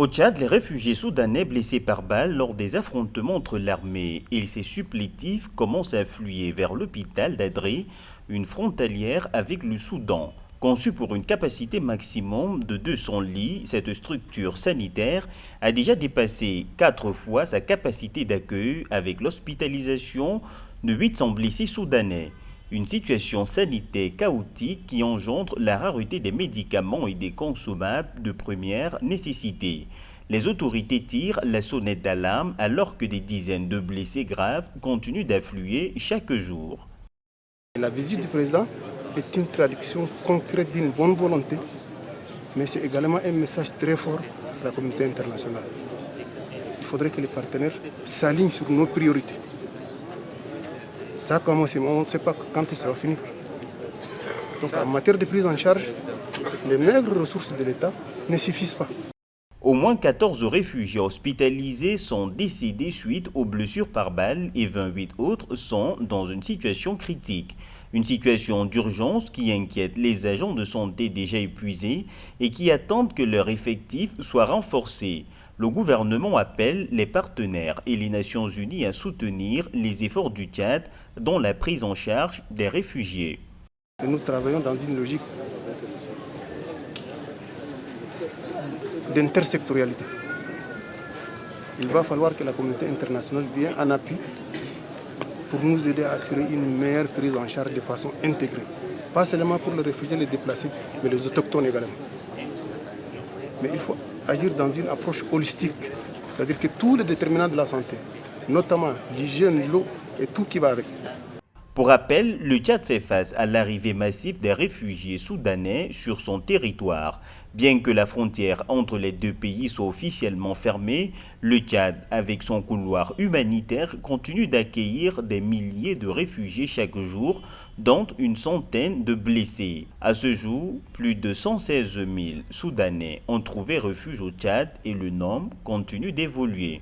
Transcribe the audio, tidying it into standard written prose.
Au Tchad, les réfugiés soudanais blessés par balle lors des affrontements entre l'armée et ses supplétifs commencent à affluer vers l'hôpital d'Adré, une frontalière avec le Soudan. Conçue pour une capacité maximum de 200 lits, cette structure sanitaire a déjà dépassé 4 fois sa capacité d'accueil avec l'hospitalisation de 800 blessés soudanais. Une situation sanitaire chaotique qui engendre la rareté des médicaments et des consommables de première nécessité. Les autorités tirent la sonnette d'alarme alors que des dizaines de blessés graves continuent d'affluer chaque jour. La visite du président est une traduction concrète d'une bonne volonté, mais c'est également un message très fort à la communauté internationale. Il faudrait que les partenaires s'alignent sur nos priorités. Ça a commencé, mais on ne sait pas quand ça va finir. Donc en matière de prise en charge, les maigres ressources de l'État ne suffisent pas. Au moins 14 réfugiés hospitalisés sont décédés suite aux blessures par balle et 28 autres sont dans une situation critique. Une situation d'urgence qui inquiète les agents de santé déjà épuisés et qui attendent que leur effectif soit renforcé. Le gouvernement appelle les partenaires et les Nations Unies à soutenir les efforts du Tchad dans la prise en charge des réfugiés. Nous travaillons dans une logique d'intersectorialité. Il va falloir que la communauté internationale vienne en appui pour nous aider à assurer une meilleure prise en charge de façon intégrée. Pas seulement pour les réfugiés, les déplacés, mais les autochtones également. Mais il faut agir dans une approche holistique, c'est-à-dire que tous les déterminants de la santé, notamment l'hygiène, l'eau et tout qui va avec. Pour rappel, le Tchad fait face à l'arrivée massive des réfugiés soudanais sur son territoire. Bien que la frontière entre les deux pays soit officiellement fermée, le Tchad, avec son couloir humanitaire, continue d'accueillir des milliers de réfugiés chaque jour, dont une centaine de blessés. À ce jour, plus de 116 000 Soudanais ont trouvé refuge au Tchad et le nombre continue d'évoluer.